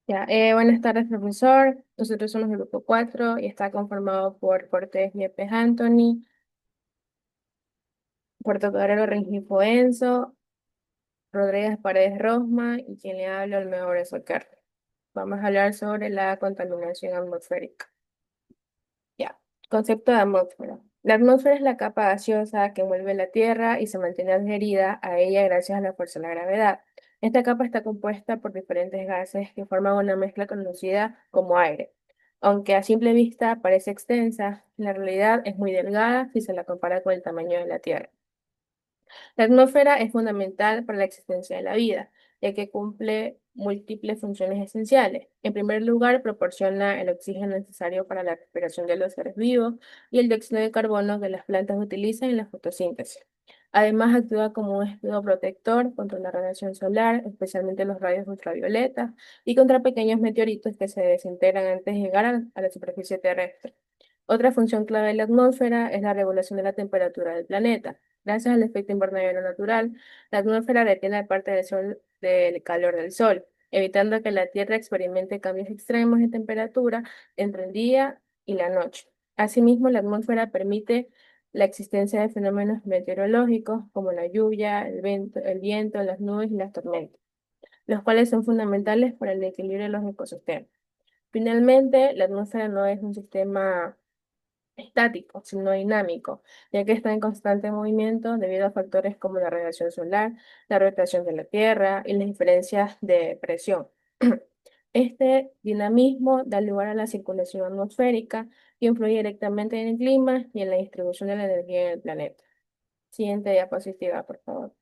Ya, buenas tardes, profesor. Nosotros somos el grupo 4 y está conformado por Cortés Yepes Anthony, Puerto Cabrero Rengifo Enzo, Rodríguez Paredes Rosma y quien le habla, el mejor es Socar. Vamos a hablar sobre la contaminación atmosférica. Ya, concepto de atmósfera. La atmósfera es la capa gaseosa que envuelve la Tierra y se mantiene adherida a ella gracias a la fuerza de la gravedad. Esta capa está compuesta por diferentes gases que forman una mezcla conocida como aire. Aunque a simple vista parece extensa, en la realidad es muy delgada si se la compara con el tamaño de la Tierra. La atmósfera es fundamental para la existencia de la vida, ya que cumple múltiples funciones esenciales. En primer lugar, proporciona el oxígeno necesario para la respiración de los seres vivos y el dióxido de carbono que las plantas utilizan en la fotosíntesis. Además, actúa como un escudo protector contra la radiación solar, especialmente los rayos ultravioletas, y contra pequeños meteoritos que se desintegran antes de llegar a la superficie terrestre. Otra función clave de la atmósfera es la regulación de la temperatura del planeta. Gracias al efecto invernadero natural, la atmósfera retiene parte del sol, del calor del sol, evitando que la Tierra experimente cambios extremos de temperatura entre el día y la noche. Asimismo, la atmósfera permite la existencia de fenómenos meteorológicos como la lluvia, el viento, las nubes y las tormentas, los cuales son fundamentales para el equilibrio de los ecosistemas. Finalmente, la atmósfera no es un sistema estático, sino dinámico, ya que está en constante movimiento debido a factores como la radiación solar, la rotación de la Tierra y las diferencias de presión. Este dinamismo da lugar a la circulación atmosférica que influye directamente en el clima y en la distribución de la energía en el planeta. Siguiente diapositiva, por favor.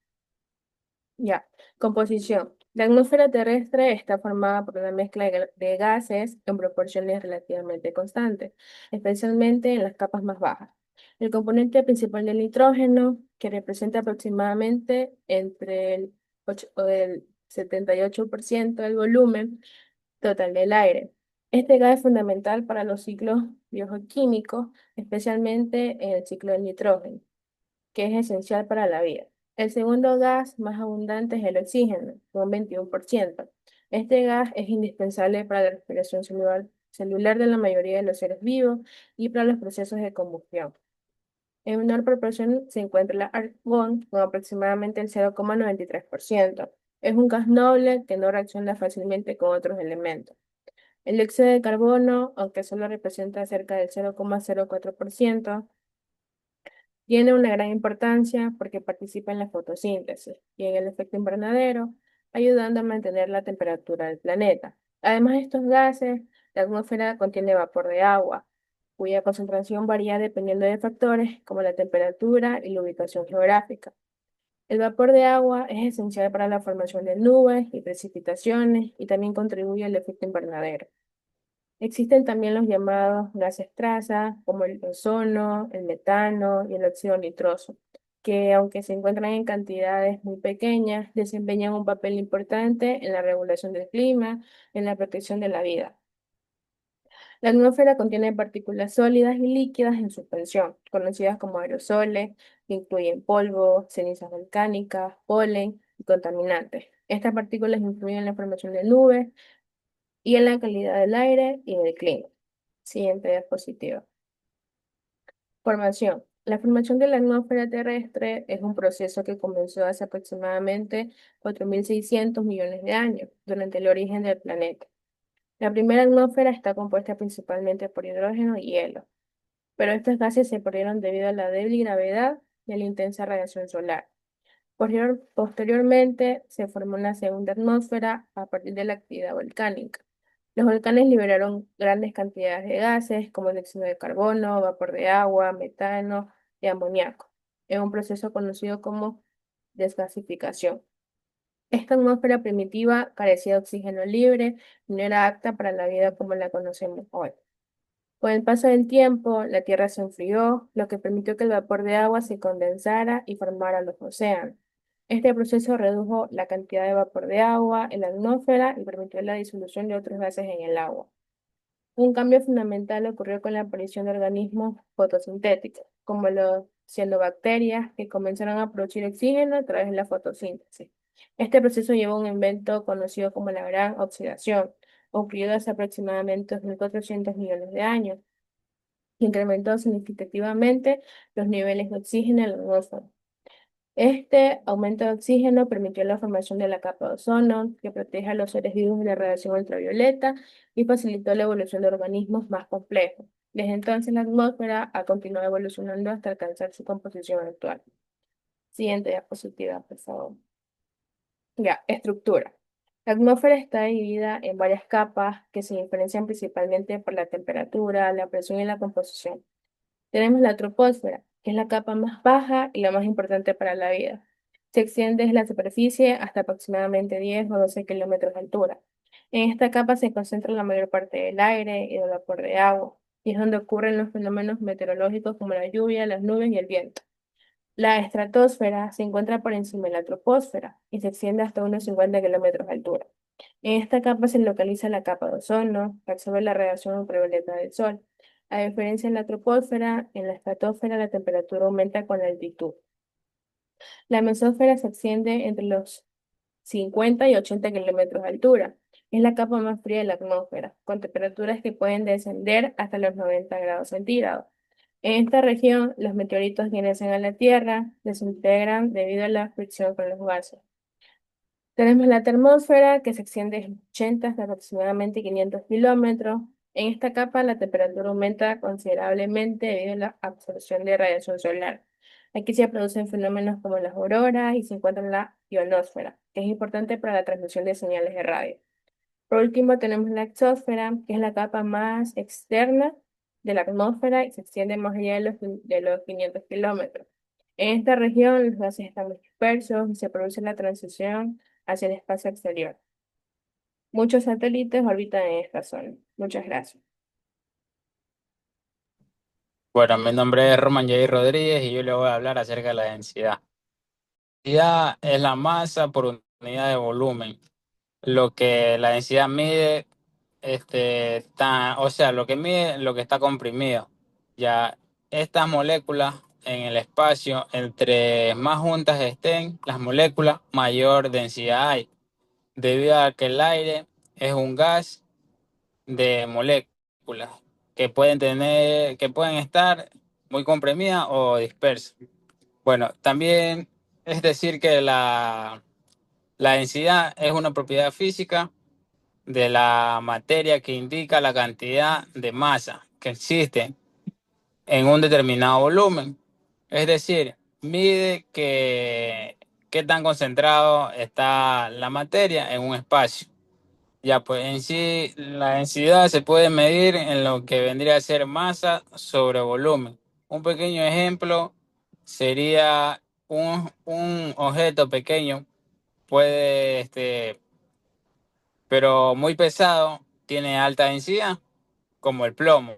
Ya, composición. La atmósfera terrestre está formada por una mezcla de gases en proporciones relativamente constantes, especialmente en las capas más bajas. El componente principal del nitrógeno, que representa aproximadamente entre el 8 o el 78% del volumen total del aire. Este gas es fundamental para los ciclos biogeoquímicos, especialmente en el ciclo del nitrógeno, que es esencial para la vida. El segundo gas más abundante es el oxígeno, con un 21%. Este gas es indispensable para la respiración celular de la mayoría de los seres vivos y para los procesos de combustión. En menor proporción se encuentra el argón, con aproximadamente el 0,93%. Es un gas noble que no reacciona fácilmente con otros elementos. El dióxido de carbono, aunque solo representa cerca del 0,04%, tiene una gran importancia porque participa en la fotosíntesis y en el efecto invernadero, ayudando a mantener la temperatura del planeta. Además de estos gases, la atmósfera contiene vapor de agua, cuya concentración varía dependiendo de factores como la temperatura y la ubicación geográfica. El vapor de agua es esencial para la formación de nubes y precipitaciones y también contribuye al efecto invernadero. Existen también los llamados gases traza, como el ozono, el metano y el óxido nitroso, que aunque se encuentran en cantidades muy pequeñas, desempeñan un papel importante en la regulación del clima, en la protección de la vida. La atmósfera contiene partículas sólidas y líquidas en suspensión, conocidas como aerosoles, que incluyen polvo, cenizas volcánicas, polen y contaminantes. Estas partículas influyen en la formación de nubes y en la calidad del aire y del clima. Siguiente diapositiva. Formación. La formación de la atmósfera terrestre es un proceso que comenzó hace aproximadamente 4.600 millones de años, durante el origen del planeta. La primera atmósfera está compuesta principalmente por hidrógeno y hielo, pero estos gases se perdieron debido a la débil gravedad y a la intensa radiación solar. Posteriormente, se formó una segunda atmósfera a partir de la actividad volcánica. Los volcanes liberaron grandes cantidades de gases como dióxido de carbono, vapor de agua, metano y amoníaco, en un proceso conocido como desgasificación. Esta atmósfera primitiva carecía de oxígeno libre y no era apta para la vida como la conocemos hoy. Con el paso del tiempo, la Tierra se enfrió, lo que permitió que el vapor de agua se condensara y formara los océanos. Este proceso redujo la cantidad de vapor de agua en la atmósfera y permitió la disolución de otros gases en el agua. Un cambio fundamental ocurrió con la aparición de organismos fotosintéticos, como los cianobacterias, que comenzaron a producir oxígeno a través de la fotosíntesis. Este proceso llevó a un invento conocido como la gran oxidación, ocurrido hace aproximadamente 2.400 millones de años. Incrementó significativamente los niveles de oxígeno en la atmósfera. Este aumento de oxígeno permitió la formación de la capa de ozono, que protege a los seres vivos de la radiación ultravioleta y facilitó la evolución de organismos más complejos. Desde entonces, la atmósfera ha continuado evolucionando hasta alcanzar su composición actual. Siguiente diapositiva, por favor. Ya, estructura. La atmósfera está dividida en varias capas que se diferencian principalmente por la temperatura, la presión y la composición. Tenemos la troposfera, que es la capa más baja y la más importante para la vida. Se extiende desde la superficie hasta aproximadamente 10 o 12 kilómetros de altura. En esta capa se concentra la mayor parte del aire y del vapor de agua, y es donde ocurren los fenómenos meteorológicos como la lluvia, las nubes y el viento. La estratosfera se encuentra por encima de la troposfera y se extiende hasta unos 50 kilómetros de altura. En esta capa se localiza la capa de ozono, que absorbe la radiación ultravioleta del Sol. A diferencia de la troposfera, en la estratosfera la temperatura aumenta con la altitud. La mesósfera se extiende entre los 50 y 80 kilómetros de altura. Es la capa más fría de la atmósfera, con temperaturas que pueden descender hasta los 90 grados centígrados. En esta región, los meteoritos que nacen a la Tierra desintegran debido a la fricción con los gases. Tenemos la termósfera, que se extiende de 80 hasta aproximadamente 500 kilómetros. En esta capa, la temperatura aumenta considerablemente debido a la absorción de radiación solar. Aquí se producen fenómenos como las auroras y se encuentra la ionosfera, que es importante para la transmisión de señales de radio. Por último, tenemos la exósfera, que es la capa más externa de la atmósfera y se extiende más allá de los 500 kilómetros. En esta región, los gases están muy dispersos y se produce la transición hacia el espacio exterior. Muchos satélites orbitan en esta zona. Muchas gracias. Bueno, mi nombre es Roman J. Rodríguez y yo le voy a hablar acerca de la densidad. Densidad es la masa por unidad de volumen. Lo que la densidad mide, o sea, lo que mide lo que está comprimido. Ya estas moléculas en el espacio, entre más juntas estén las moléculas, mayor densidad hay, debido a que el aire es un gas de moléculas que pueden estar muy comprimidas o dispersas. Bueno, también es decir que la densidad es una propiedad física de la materia que indica la cantidad de masa que existe en un determinado volumen. Es decir, mide qué tan concentrado está la materia en un espacio. Ya, pues en sí la densidad se puede medir en lo que vendría a ser masa sobre volumen. Un pequeño ejemplo sería un objeto pequeño, puede, pero muy pesado, tiene alta densidad, como el plomo.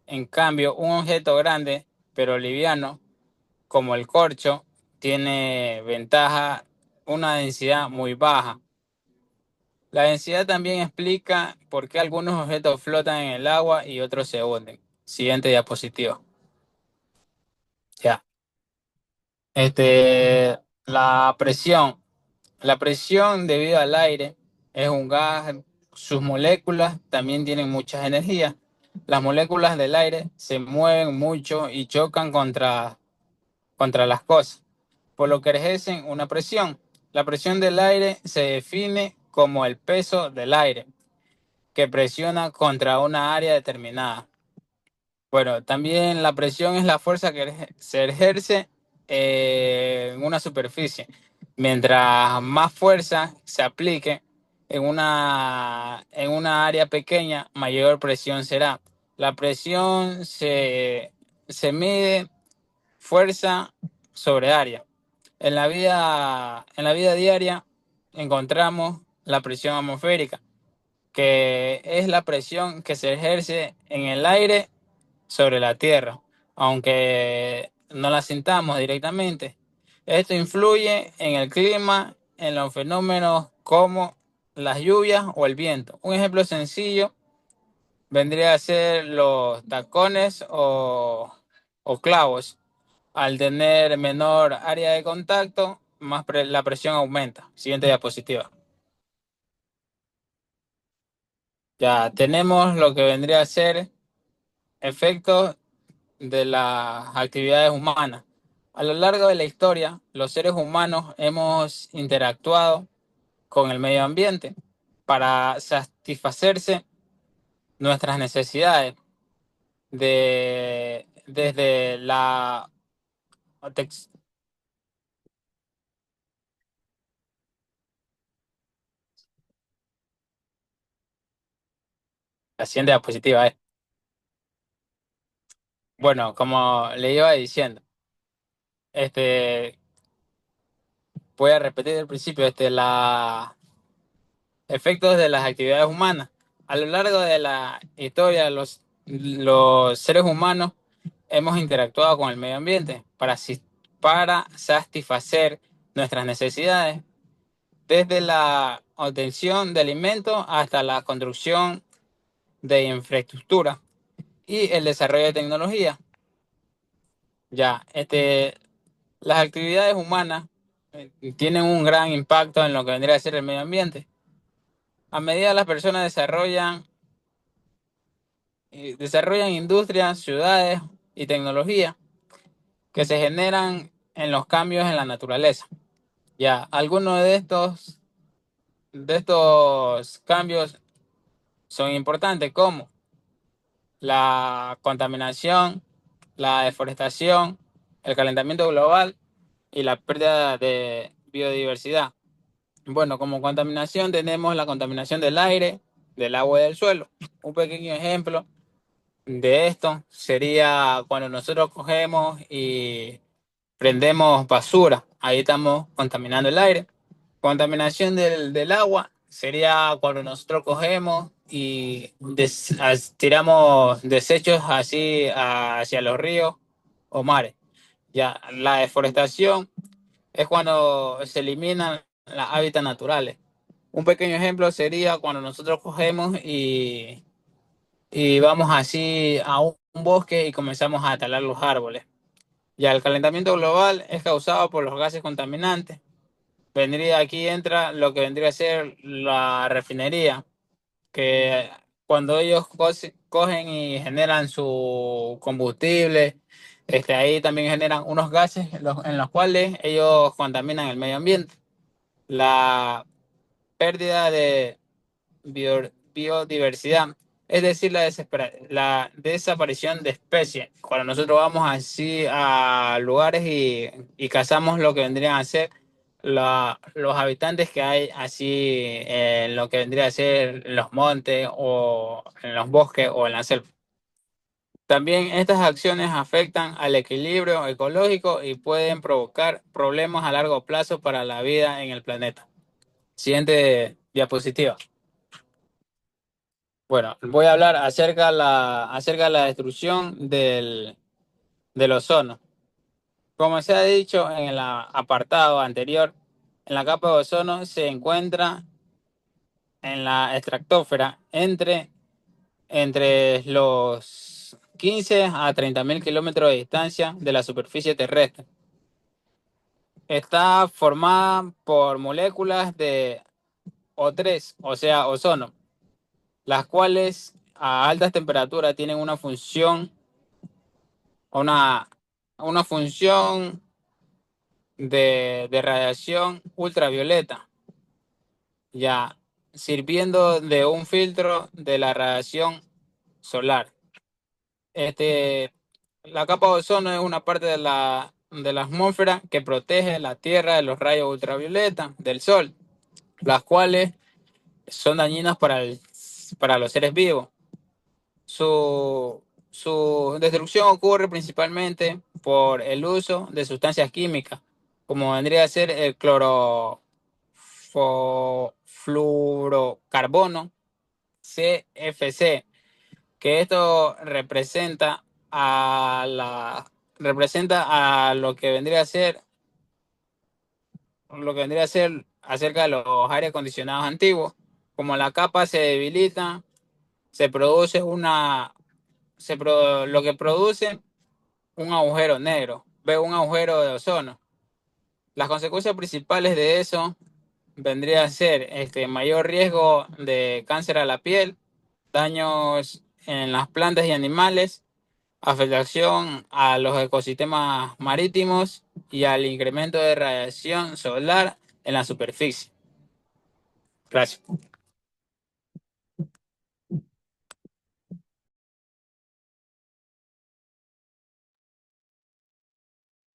En cambio, un objeto grande, pero liviano, como el corcho, tiene ventaja, una densidad muy baja. La densidad también explica por qué algunos objetos flotan en el agua y otros se hunden. Siguiente diapositiva. Ya. La presión. La presión debido al aire es un gas. Sus moléculas también tienen muchas energías. Las moléculas del aire se mueven mucho y chocan contra las cosas, por lo que ejercen una presión. La presión del aire se define como el peso del aire que presiona contra una área determinada. Bueno, también la presión es la fuerza que se ejerce en una superficie. Mientras más fuerza se aplique en una área pequeña, mayor presión será. La presión se mide fuerza sobre área. En la vida diaria encontramos la presión atmosférica, que es la presión que se ejerce en el aire sobre la Tierra, aunque no la sintamos directamente. Esto influye en el clima, en los fenómenos como las lluvias o el viento. Un ejemplo sencillo vendría a ser los tacones o clavos. Al tener menor área de contacto, la presión aumenta. Siguiente diapositiva. Ya tenemos lo que vendría a ser efectos de las actividades humanas. A lo largo de la historia, los seres humanos hemos interactuado con el medio ambiente para satisfacerse nuestras necesidades desde la la diapositiva. Bueno, como le iba diciendo, este, voy a repetir el principio, la efectos de las actividades humanas. A lo largo de la historia, los seres humanos hemos interactuado con el medio ambiente para satisfacer nuestras necesidades, desde la obtención de alimentos hasta la construcción de infraestructura y el desarrollo de tecnología. Ya, las actividades humanas tienen un gran impacto en lo que vendría a ser el medio ambiente. A medida que las personas desarrollan industrias, ciudades y tecnología que se generan en los cambios en la naturaleza. Ya, algunos de estos cambios son importantes, como la contaminación, la deforestación, el calentamiento global y la pérdida de biodiversidad. Bueno, como contaminación tenemos la contaminación del aire, del agua y del suelo. Un pequeño ejemplo de esto sería cuando nosotros cogemos y prendemos basura. Ahí estamos contaminando el aire. Contaminación del agua sería cuando nosotros cogemos y tiramos desechos así hacia los ríos o mares. Ya, la deforestación es cuando se eliminan los hábitats naturales. Un pequeño ejemplo sería cuando nosotros cogemos y vamos así a un bosque y comenzamos a talar los árboles. Ya el calentamiento global es causado por los gases contaminantes. Aquí entra lo que vendría a ser la refinería, que cuando ellos cogen y generan su combustible, ahí también generan unos gases en los cuales ellos contaminan el medio ambiente. La pérdida de biodiversidad, es decir, la desaparición de especies. Cuando nosotros vamos así a lugares y cazamos lo que vendrían a ser los habitantes que hay así en lo que vendría a ser en los montes o en los bosques o en la selva. También estas acciones afectan al equilibrio ecológico y pueden provocar problemas a largo plazo para la vida en el planeta. Siguiente diapositiva. Bueno, voy a hablar acerca de la destrucción del ozono. Como se ha dicho en el apartado anterior, en la capa de ozono se encuentra en la estratosfera entre los 15 a 30.000 kilómetros de distancia de la superficie terrestre. Está formada por moléculas de O3, o sea, ozono, las cuales a altas temperaturas tienen una, una función de radiación ultravioleta, ya sirviendo de un filtro de la radiación solar. Este, la capa de ozono es una parte de la atmósfera que protege la Tierra de los rayos ultravioleta del Sol, las cuales son dañinas para los seres vivos. Su destrucción ocurre principalmente por el uso de sustancias químicas, como vendría a ser el clorofluorocarbono, CFC, que esto representa a lo que vendría a ser acerca de los aires acondicionados antiguos. Como la capa se debilita, se produce lo que produce un agujero negro, ve un agujero de ozono. Las consecuencias principales de eso vendría a ser mayor riesgo de cáncer a la piel, daños en las plantas y animales, afectación a los ecosistemas marítimos y al incremento de radiación solar en la superficie. Gracias.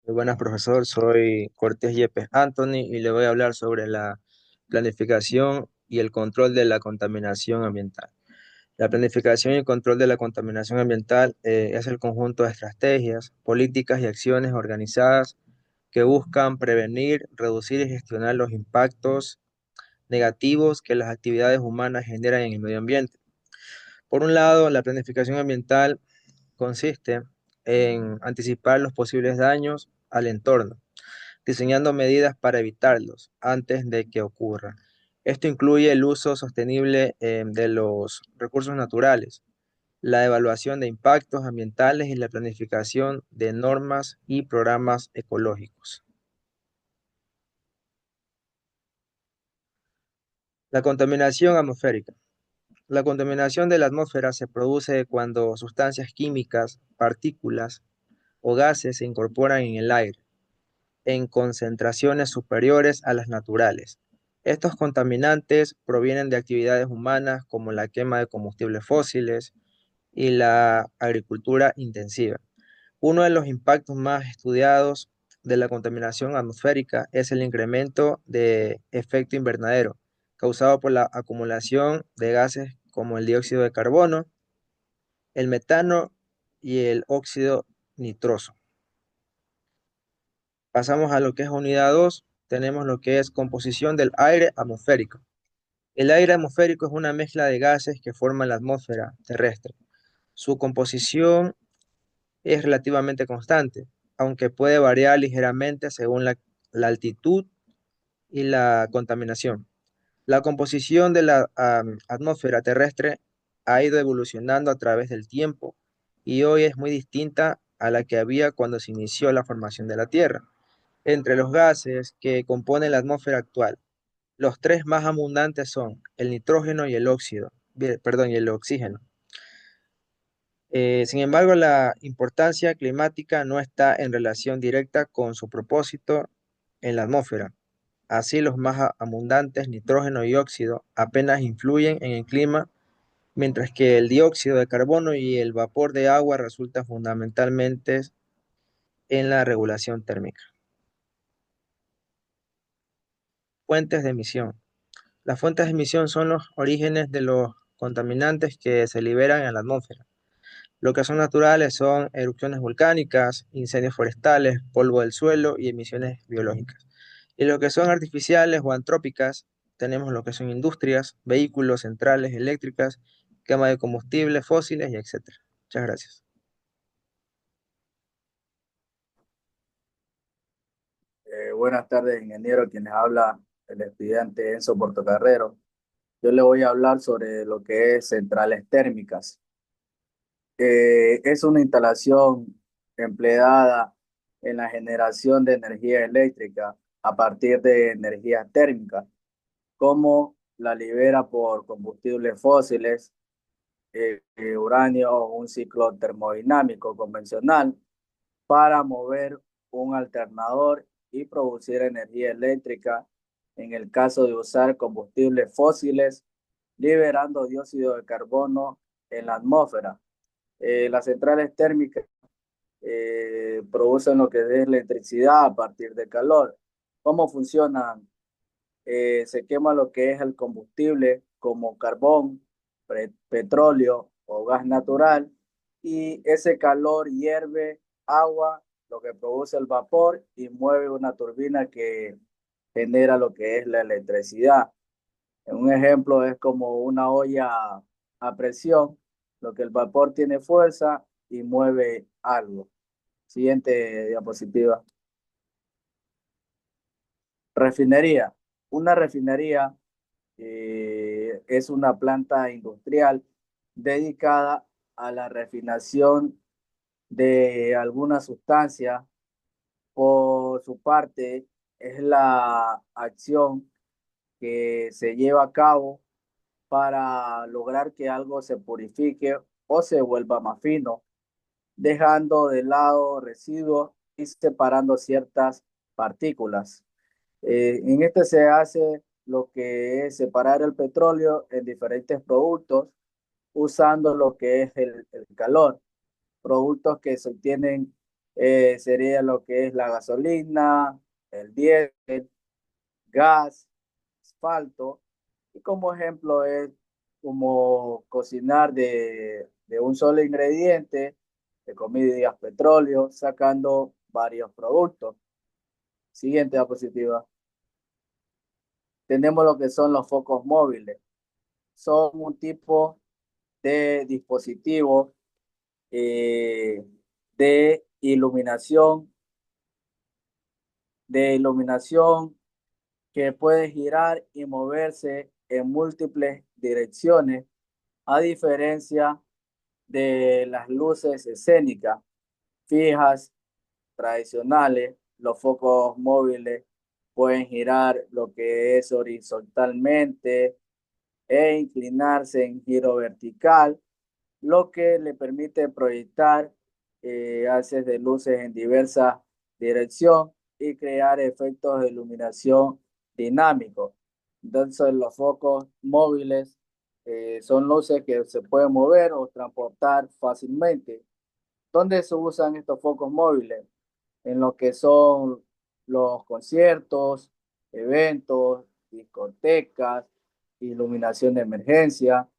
Muy buenas, profesor. Soy Cortés Yepes Anthony y le voy a hablar sobre la planificación y el control de la contaminación ambiental. La planificación y el control de la contaminación ambiental es el conjunto de estrategias, políticas y acciones organizadas que buscan prevenir, reducir y gestionar los impactos negativos que las actividades humanas generan en el medio ambiente. Por un lado, la planificación ambiental consiste en anticipar los posibles daños al entorno, diseñando medidas para evitarlos antes de que ocurran. Esto incluye el uso sostenible de los recursos naturales, la evaluación de impactos ambientales y la planificación de normas y programas ecológicos. La contaminación atmosférica. La contaminación de la atmósfera se produce cuando sustancias químicas, partículas o gases se incorporan en el aire en concentraciones superiores a las naturales. Estos contaminantes provienen de actividades humanas como la quema de combustibles fósiles y la agricultura intensiva. Uno de los impactos más estudiados de la contaminación atmosférica es el incremento de efecto invernadero, causado por la acumulación de gases como el dióxido de carbono, el metano y el óxido nitroso. Pasamos a lo que es unidad 2. Tenemos lo que es composición del aire atmosférico. El aire atmosférico es una mezcla de gases que forman la atmósfera terrestre. Su composición es relativamente constante, aunque puede variar ligeramente según la altitud y la contaminación. La composición de la atmósfera terrestre ha ido evolucionando a través del tiempo y hoy es muy distinta a la que había cuando se inició la formación de la Tierra. Entre los gases que componen la atmósfera actual, los tres más abundantes son el nitrógeno y el y el oxígeno. Sin embargo, la importancia climática no está en relación directa con su propósito en la atmósfera. Así, los más abundantes, nitrógeno y óxido, apenas influyen en el clima, mientras que el dióxido de carbono y el vapor de agua resultan fundamentalmente en la regulación térmica. Fuentes de emisión. Las fuentes de emisión son los orígenes de los contaminantes que se liberan en la atmósfera. Lo que son naturales son erupciones volcánicas, incendios forestales, polvo del suelo y emisiones biológicas. Y lo que son artificiales o antrópicas, tenemos lo que son industrias, vehículos, centrales eléctricas, quema de combustibles fósiles y etcétera. Muchas gracias. Buenas tardes, ingeniero, quienes habla el estudiante Enzo Portocarrero. Yo le voy a hablar sobre lo que es centrales térmicas. Es una instalación empleada en la generación de energía eléctrica a partir de energía térmica, como la libera por combustibles fósiles, uranio o un ciclo termodinámico convencional para mover un alternador y producir energía eléctrica en el caso de usar combustibles fósiles, liberando dióxido de carbono en la atmósfera. Las centrales térmicas producen lo que es electricidad a partir de calor. ¿Cómo funcionan? Se quema lo que es el combustible como carbón, petróleo o gas natural y ese calor hierve agua, lo que produce el vapor y mueve una turbina que genera lo que es la electricidad. Un ejemplo es como una olla a presión, lo que el vapor tiene fuerza y mueve algo. Siguiente diapositiva. Refinería. Una refinería es una planta industrial dedicada a la refinación de alguna sustancia. Por su parte, es la acción que se lleva a cabo para lograr que algo se purifique o se vuelva más fino, dejando de lado residuos y separando ciertas partículas. En este se hace lo que es separar el petróleo en diferentes productos usando lo que es el calor. Productos que se obtienen sería lo que es la gasolina, el diésel, gas, asfalto. Y como ejemplo es como cocinar de un solo ingrediente, de comida, petróleo, sacando varios productos. Siguiente diapositiva. Tenemos lo que son los focos móviles. Son un tipo de dispositivo eh, de iluminación, de iluminación que puede girar y moverse en múltiples direcciones, a diferencia de las luces escénicas fijas tradicionales. Los focos móviles pueden girar lo que es horizontalmente e inclinarse en giro vertical, lo que le permite proyectar haces de luces en diversas direcciones y crear efectos de iluminación dinámicos. Entonces, los focos móviles son luces que se pueden mover o transportar fácilmente. ¿Dónde se usan estos focos móviles? En lo que son los conciertos, eventos, discotecas, iluminación de emergencia.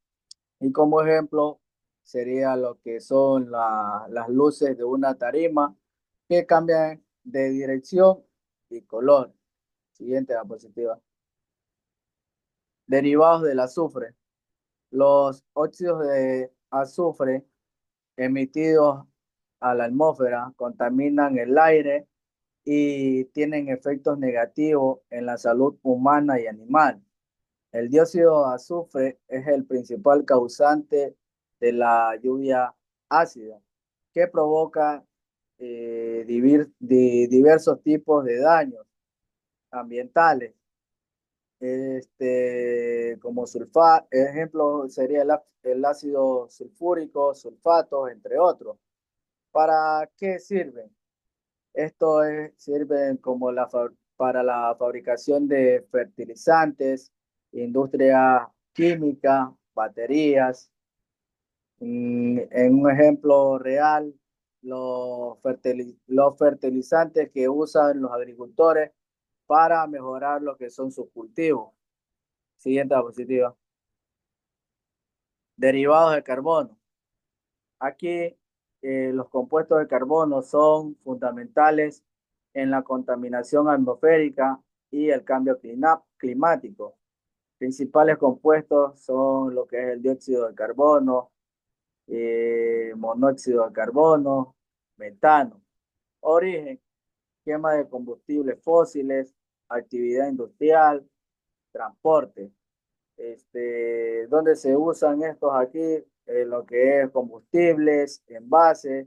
Y como ejemplo, sería lo que son las luces de una tarima que cambian de dirección y color. Siguiente diapositiva. Derivados del azufre. Los óxidos de azufre emitidos a la atmósfera contaminan el aire y tienen efectos negativos en la salud humana y animal. El dióxido de azufre es el principal causante de la lluvia ácida, que provoca diversos tipos de daños ambientales. Como sulfato, ejemplo sería el ácido sulfúrico, sulfatos, entre otros. ¿Para qué sirven? Sirven como para la fabricación de fertilizantes, industria química, baterías. En un ejemplo real, los fertilizantes que usan los agricultores para mejorar lo que son sus cultivos. Siguiente diapositiva. Derivados de carbono. Aquí los compuestos de carbono son fundamentales en la contaminación atmosférica y el cambio climático. Principales compuestos son lo que es el dióxido de carbono, monóxido de carbono, metano. Origen: quema de combustibles fósiles, actividad industrial, transporte. Donde se usan estos aquí, lo que es combustibles, envases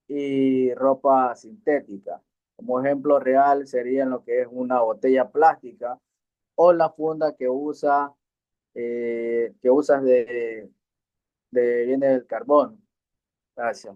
y ropa sintética. Como ejemplo real serían lo que es una botella plástica o la funda que usas viene del carbón. Gracias.